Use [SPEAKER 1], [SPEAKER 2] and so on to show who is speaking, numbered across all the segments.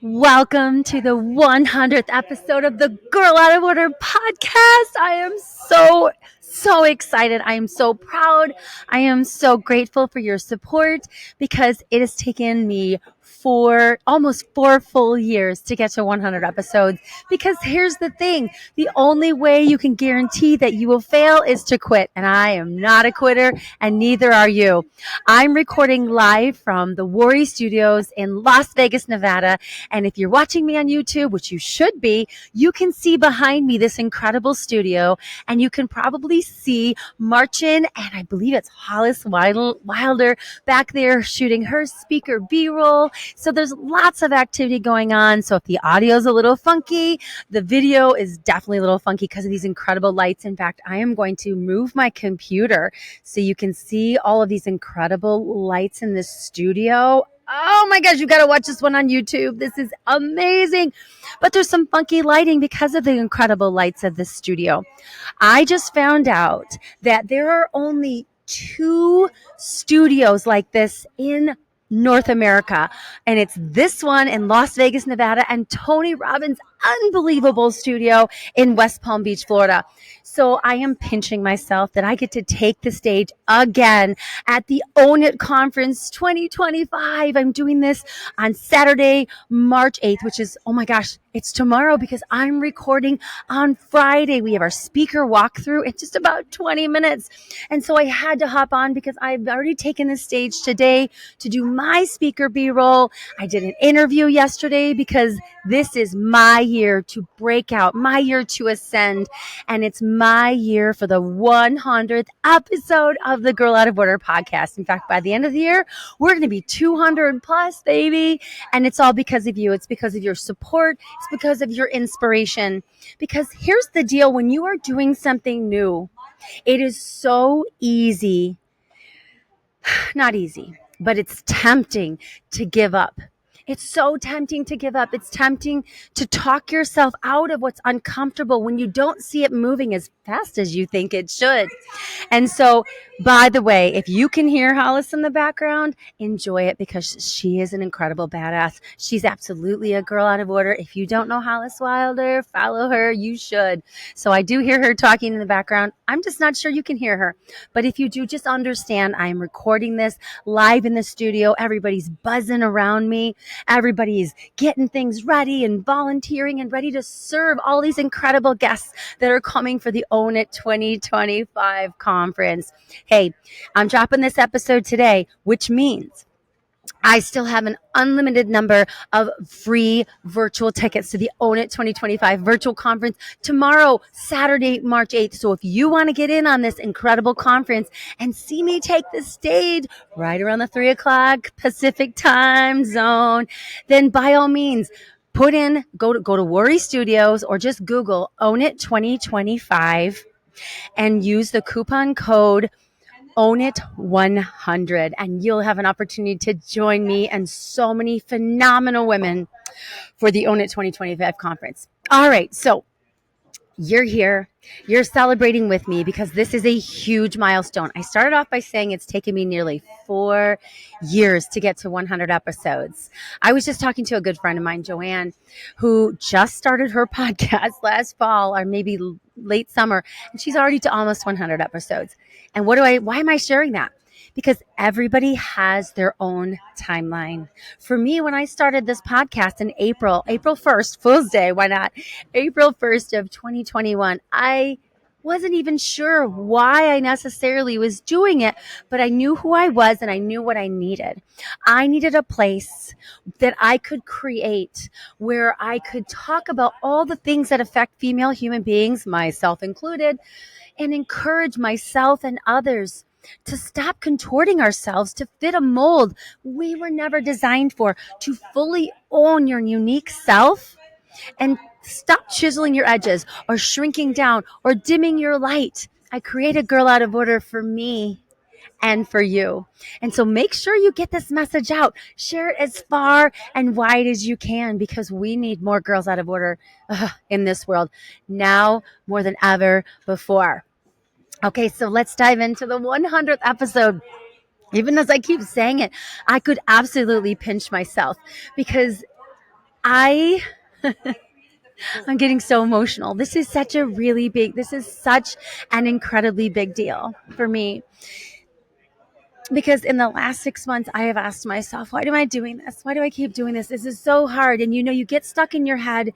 [SPEAKER 1] Welcome to the 100th episode of the Girl Out of Order podcast. I am so excited. I am so proud. I am so grateful for your support because it has taken me almost 4 full years to get to 100 episodes. Because here's the thing, the only way you can guarantee that you will fail is to quit. And I am not a quitter, and neither are you. I'm recording live from the Worry Studios in Las Vegas, Nevada. And if you're watching me on YouTube, which you should be, you can see behind me this incredible studio, and you can probably see Marchin, and I believe it's Hollis Wilder back there shooting her speaker B-roll. So there's lots of activity going on. So if the audio is a little funky, the video is definitely a little funky because of these incredible lights. In fact, I am going to move my computer so you can see all of these incredible lights in this studio. Oh my gosh, you got to watch this one on YouTube. This is amazing. But there's some funky lighting because of the incredible lights of this studio. I just found out that there are only 2 studios like this in North America, and it's this one in Las Vegas, Nevada, and Tony Robbins' unbelievable studio in West Palm Beach, Florida. So I am pinching myself that I get to take the stage again at the Own It Conference 2025. I'm doing this on Saturday, March 8th, which is, oh my gosh, it's tomorrow because I'm recording on Friday. We have our speaker walkthrough in just about 20 minutes. And so I had to hop on because I've already taken the stage today to do my speaker B-roll. I did an interview yesterday because this is my year to break out, my year to ascend, and it's my year for the 100th episode of the Girl Out of Order podcast. In fact, by the end of the year, we're going to be 200 plus, baby, and it's all because of you. It's because of your support. It's because of your inspiration. Because here's the deal, when you are doing something new, it is so easy, not easy, but it's tempting to give up. It's so tempting to give up. It's tempting to talk yourself out of what's uncomfortable when you don't see it moving as fast as you think it should. And so, by the way, if you can hear Hollis in the background, enjoy it because she is an incredible badass. She's absolutely a girl out of order. If you don't know Hollis Wilder, follow her. You should. So I do hear her talking in the background. I'm just not sure you can hear her. But if you do, just understand I am recording this live in the studio. Everybody's buzzing around me. Everybody's getting things ready and volunteering and ready to serve all these incredible guests that are coming for the Own It 2025 conference. Hey, I'm dropping this episode today, which means I still have an unlimited number of free virtual tickets to the Own It 2025 virtual conference tomorrow, Saturday, March 8th. So if you want to get in on this incredible conference and see me take the stage right around the 3 o'clock Pacific time zone, then by all means, go to Worry Studios or just Google Own It 2025 and use the coupon code Own It 100, and you'll have an opportunity to join me and so many phenomenal women for the Own It 2025 conference. All right, so you're here. You're celebrating with me because this is a huge milestone. I started off by saying it's taken me nearly 4 years to get to 100 episodes. I was just talking to a good friend of mine, Joanne, who just started her podcast last fall or maybe late summer, and she's already to almost 100 episodes. And why am I sharing that? Because everybody has their own timeline. For me, when I started this podcast in April 1st, Fool's Day, why not? April 1st of 2021, I wasn't even sure why I necessarily was doing it, but I knew who I was and I knew what I needed. I needed a place that I could create where I could talk about all the things that affect female human beings, myself included, and encourage myself and others to stop contorting ourselves to fit a mold we were never designed for, to fully own your unique self and stop chiseling your edges or shrinking down or dimming your light. I created Girl Out of Order for me and for you. And so make sure you get this message out. Share it as far and wide as you can because we need more girls out of order in this world now more than ever before. Okay, so let's dive into the 100th episode. Even as I keep saying it, I could absolutely pinch myself because I'm getting so emotional. This is such an incredibly big deal for me. Because in the last 6 months, I have asked myself, why am I doing this? Why do I keep doing this? This is so hard. And you get stuck in your head,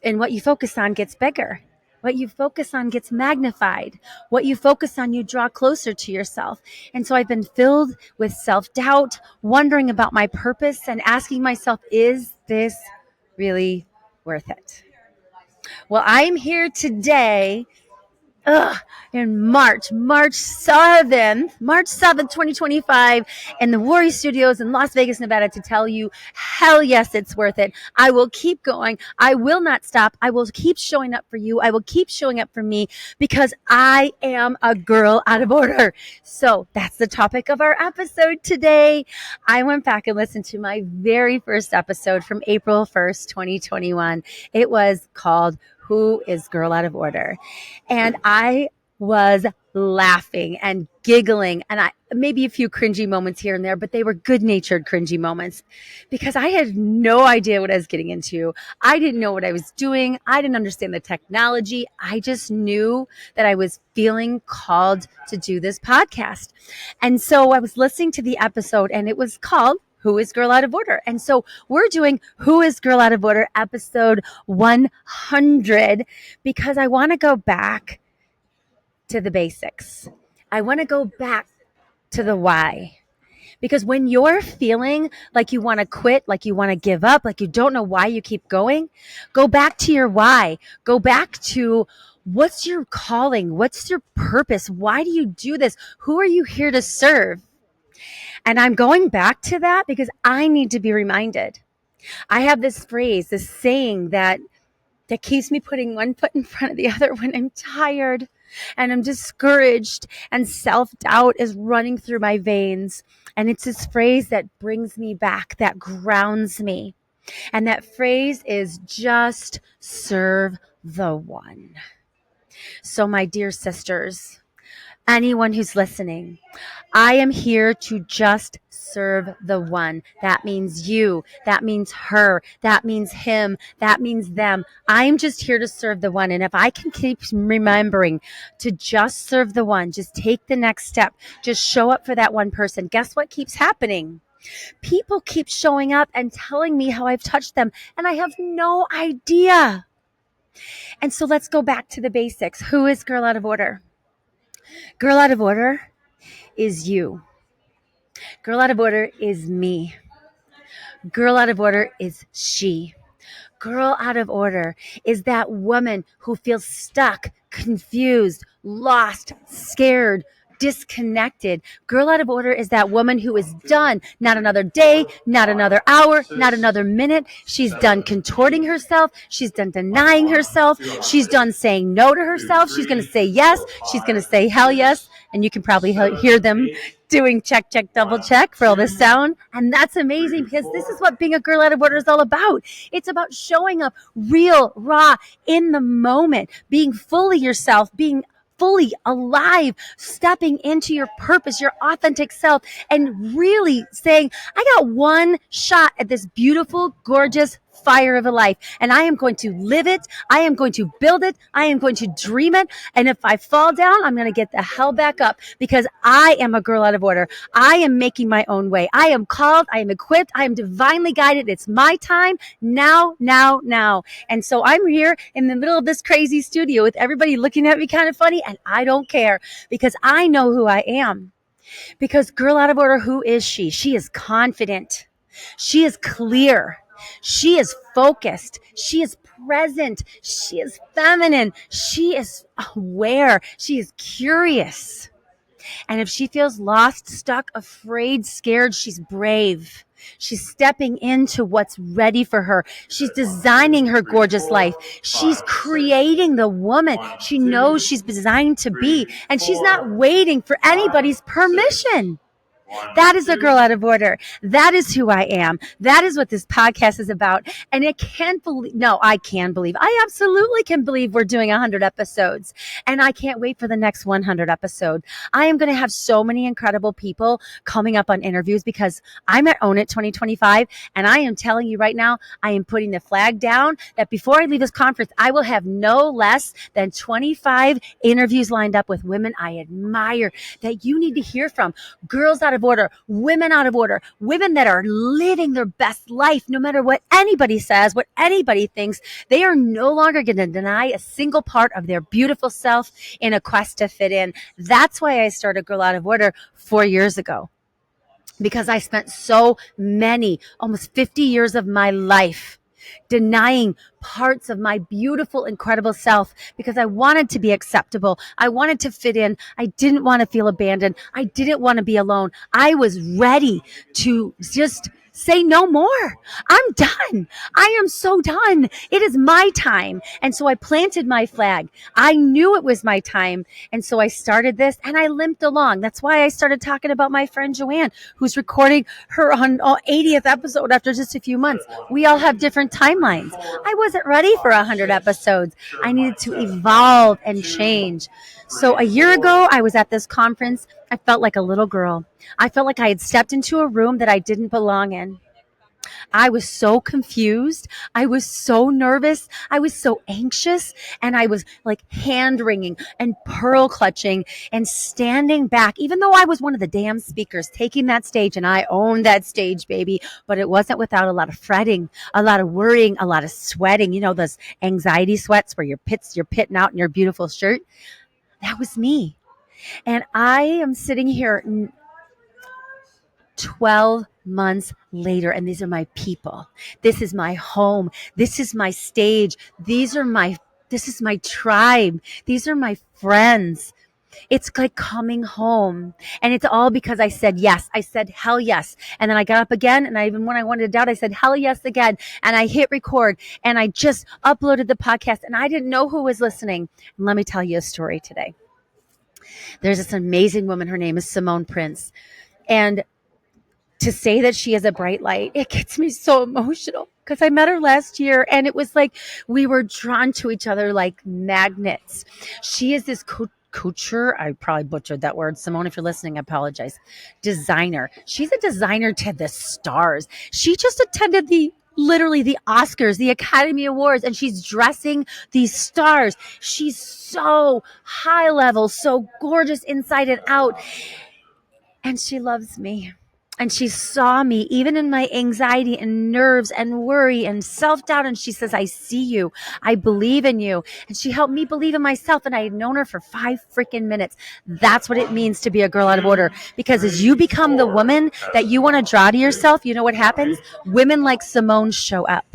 [SPEAKER 1] and what you focus on gets bigger. What you focus on gets magnified. What you focus on, you draw closer to yourself. And so I've been filled with self-doubt, wondering about my purpose, and asking myself, is this really worth it? Well, I'm here today in March 7th, 2025, in the Worry Studios in Las Vegas, Nevada, to tell you, hell yes, it's worth it. I will keep going. I will not stop. I will keep showing up for you. I will keep showing up for me, because I am a girl out of order. So that's the topic of our episode today. I went back and listened to my very first episode from April 1st, 2021. It was called Who is Girl Out of Order? And I was laughing and giggling, and maybe a few cringy moments here and there, but they were good-natured cringy moments, because I had no idea what I was getting into. I didn't know what I was doing. I didn't understand the technology. I just knew that I was feeling called to do this podcast. And so I was listening to the episode, and it was called Who is Girl Out of Order? And so we're doing Who is Girl Out of Order episode 100, because I want to go back to the basics. I want to go back to the why. Because when you're feeling like you want to quit, like you want to give up, like you don't know why you keep going, go back to your why. Go back to, what's your calling? What's your purpose? Why do you do this? Who are you here to serve? And I'm going back to that because I need to be reminded. I have this phrase, this saying that keeps me putting one foot in front of the other when I'm tired and I'm discouraged and self-doubt is running through my veins. And it's this phrase that brings me back, that grounds me. And that phrase is, just serve the one. So my dear sisters, anyone who's listening, I am here to just serve the one. That means you. That means her. That means him. That means them. I'm just here to serve the one. And if I can keep remembering to just serve the one, just take the next step, just show up for that one person, guess what keeps happening? People keep showing up and telling me how I've touched them, and I have no idea. And so let's go back to the basics. Who is Girl Out of Order? Girl Out of Order is you. Girl Out of Order is me. Girl Out of Order is she. Girl Out of Order is that woman who feels stuck, confused, lost, scared, disconnected. Girl Out of Order is that woman who is done. Not another day, not another hour, not another minute. She's done contorting herself. She's done denying herself. She's done saying no to herself. She's going to say yes. She's going to say hell yes. And you can probably hear them doing check, check, double check for all this sound. And that's amazing, because this is what being a girl out of order is all about. It's about showing up real, raw, in the moment, being fully yourself, being fully alive, stepping into your purpose, your authentic self, and really saying, I got one shot at this beautiful, gorgeous fire of a life, and I am going to live it. I am going to build it. I am going to dream it. And if I fall down, I'm going to get the hell back up, because I am a girl out of order. I am making my own way. I am called. I am equipped. I am divinely guided. It's my time now, now, now. And so I'm here in the middle of this crazy studio with everybody looking at me kind of funny, and I don't care, because I know who I am. Because girl out of order, who is she? She is confident. She is clear. She is focused. She is present. She is feminine. She is aware. She is curious. And if she feels lost, stuck, afraid, scared, she's brave. She's stepping into what's ready for her. She's designing her gorgeous life. She's creating the woman she knows she's designed to be. And she's not waiting for anybody's permission. That is a girl out of order. That is who I am. That is what this podcast is about. And I can believe. I absolutely can believe we're doing 100 episodes. And I can't wait for the next 100 episode. I am going to have so many incredible people coming up on interviews because I'm at Own It 2025. And I am telling you right now, I am putting the flag down that before I leave this conference, I will have no less than 25 interviews lined up with women I admire that you need to hear from. Girls out of order, women out of order, women that are living their best life no matter what anybody says, what anybody thinks. They are no longer going to deny a single part of their beautiful self in a quest to fit in. That's why I started Girl Out of Order 4 years ago. Because I spent so many, almost 50 years of my life denying parts of my beautiful, incredible self because I wanted to be acceptable. I wanted to fit in. I didn't want to feel abandoned. I didn't want to be alone. I was ready to just say no more. I'm done. I am so done. It is my time. And so I planted my flag. I knew it was my time. And so I started this and I limped along. That's why I started talking about my friend Joanne, who's recording her 80th episode after just a few months. We all have different timelines. I wasn't ready for 100 episodes. I needed to evolve and change. So a year ago, I was at this conference. I felt like a little girl. I felt like I had stepped into a room that I didn't belong in. I was so confused. I was so nervous. I was so anxious. And I was like hand wringing and pearl clutching and standing back, even though I was one of the damn speakers taking that stage and I owned that stage, baby. But it wasn't without a lot of fretting, a lot of worrying, a lot of sweating. You know, those anxiety sweats where you're pitting out in your beautiful shirt. That was me. And I am sitting here 12 months later, and these are my people. This is my home. This is my stage. This is my tribe. These are my friends. It's like coming home. And it's all because I said yes. I said hell yes. And then I got up again. And even when I wanted to doubt, I said hell yes again. And I hit record and I just uploaded the podcast and I didn't know who was listening. And let me tell you a story today. There's this amazing woman. Her name is Simone Prince. And to say that she is a bright light, it gets me so emotional because I met her last year and it was like we were drawn to each other like magnets. She is this couture. I probably butchered that word. Simone, if you're listening, I apologize. Designer. She's a designer to the stars. She just attended literally the Oscars, the Academy Awards, and she's dressing these stars. She's so high level, so gorgeous inside and out. And she loves me. And she saw me even in my anxiety and nerves and worry and self-doubt. And she says, I see you. I believe in you. And she helped me believe in myself. And I had known her for 5 freaking minutes. That's what it means to be a girl out of order. Because as you become the woman that you want to draw to yourself, you know what happens? Women like Simone show up.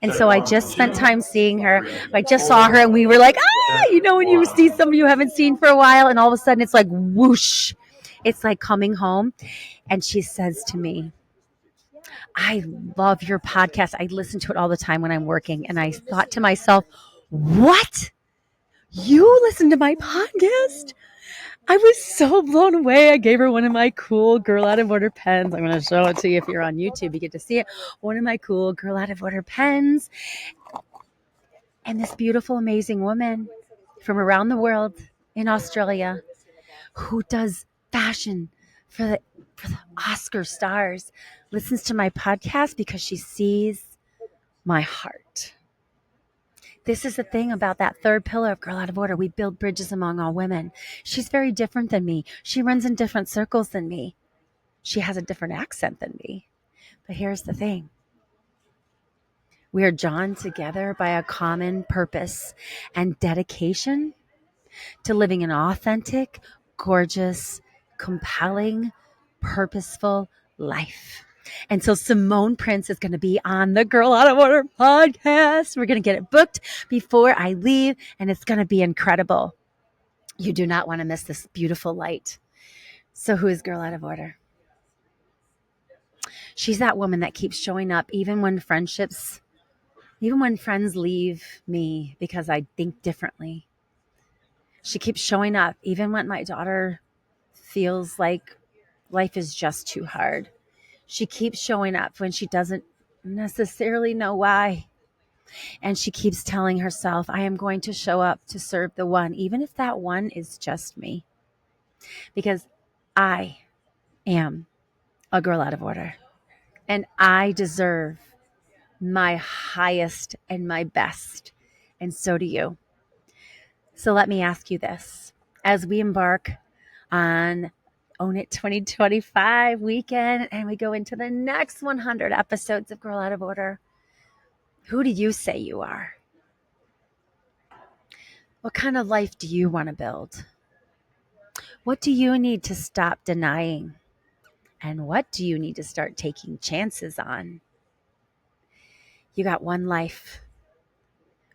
[SPEAKER 1] And so I just spent time seeing her. I just saw her and we were like, you know, when you see somebody you haven't seen for a while and all of a sudden it's like whoosh. It's like coming home. And she says to me, I love your podcast. I listen to it all the time when I'm working. And I thought to myself, what? You listen to my podcast? I was so blown away. I gave her one of my cool Girl Out of Order pens. I'm going to show it to you if you're on YouTube. You get to see it. One of my cool Girl Out of Order pens. And this beautiful, amazing woman from around the world in Australia who does fashion for the Oscar stars listens to my podcast because she sees my heart. This is the thing about that third pillar of Girl Out of Order. We build bridges among all women. She's very different than me. She runs in different circles than me. She has a different accent than me. But here's the thing. We are drawn together by a common purpose and dedication to living an authentic, gorgeous, compelling, purposeful life. And so Simone Prince is going to be on the Girl Out of Order podcast. We're going to get it booked before I leave, and it's going to be incredible. You do not want to miss this beautiful light. So who is Girl Out of Order? She's that woman that keeps showing up even when friends leave me because I think differently. She keeps showing up even when my daughter feels like life is just too hard. She keeps showing up when she doesn't necessarily know why. And she keeps telling herself, I am going to show up to serve the one, even if that one is just me. Because I am a girl out of order. And I deserve my highest and my best. And so do you. So let me ask you this. As we embark on Own It 2025 weekend and we go into the next 100 episodes of Girl Out of Order, who do you say you are? What kind of life do you want to build? What do you need to stop denying? And what do you need to start taking chances on? You got one life.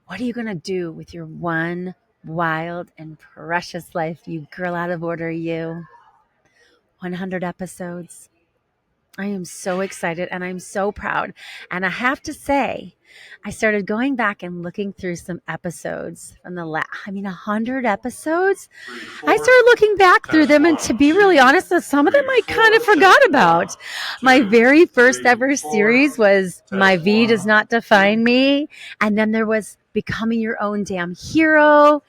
[SPEAKER 1] What are you going to do with your one wild and precious life, you girl out of order, you? 100 episodes. I am so excited and I'm so proud. And I have to say, I started going back and looking through some episodes from 100 episodes. I started looking back through them, and to be really honest, some of them I kind of forgot about. My very first ever series was My V Does Not Define Me. And then there was Becoming Your Own Damn Hero.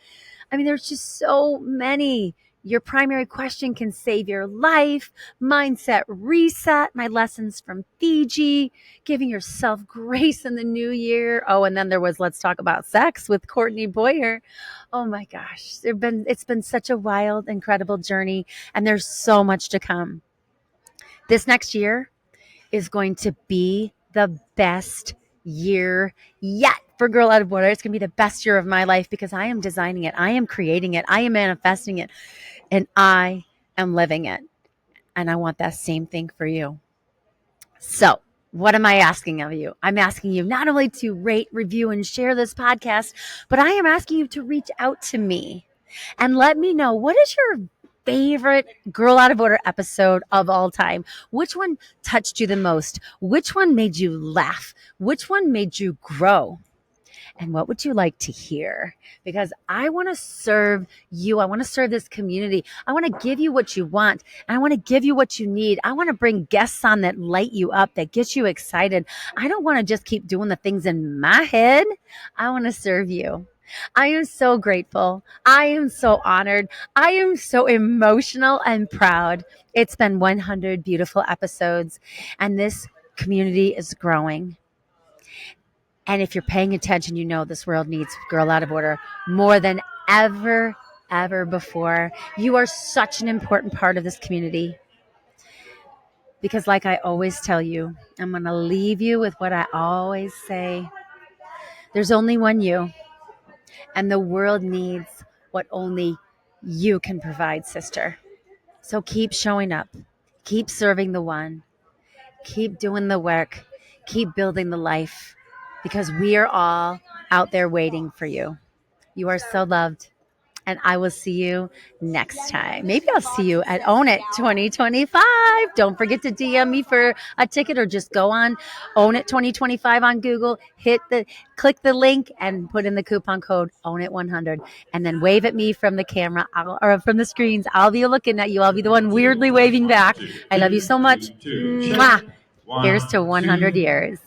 [SPEAKER 1] I mean, there's just so many. Your primary question can save your life. Mindset reset. My lessons from Fiji. Giving yourself grace in the new year. Oh, and then there was Let's Talk About Sex with Courtney Boyer. Oh my gosh. It's been such a wild, incredible journey. And there's so much to come. This next year is going to be the best year yet for Girl Out of Order. It's going to be the best year of my life because I am designing it. I am creating it. I am manifesting it. And I am living it. And I want that same thing for you. So what am I asking of you? I'm asking you not only to rate, review, and share this podcast, but I am asking you to reach out to me and let me know, what is your favorite Girl Out of Order episode of all time? Which one touched you the most? Which one made you laugh? Which one made you grow? And what would you like to hear? Because I want to serve you. I want to serve this community. I want to give you what you want. And I want to give you what you need. I want to bring guests on that light you up, that get you excited. I don't want to just keep doing the things in my head. I want to serve you. I am so grateful. I am so honored. I am so emotional and proud. It's been 100 beautiful episodes, and this community is growing. And if you're paying attention, you know this world needs Girl Out of Order more than ever before. You are such an important part of this community. Because like I always tell you, I'm going to leave you with what I always say. There's only one you. And the world needs what only you can provide, sister. So keep showing up. Keep serving the one. Keep doing the work. Keep building the life. Because we are all out there waiting for you. You are so loved. And I will see you next time. Maybe I'll see you at Own It 2025. Don't forget to DM me for a ticket, or just go on Own It 2025 on Google. Click the link and put in the coupon code Own It 100, and then wave at me from the camera or from the screens. I'll be looking at you. I'll be the one weirdly waving back. I love you so much. Mwah. Here's to 100 years.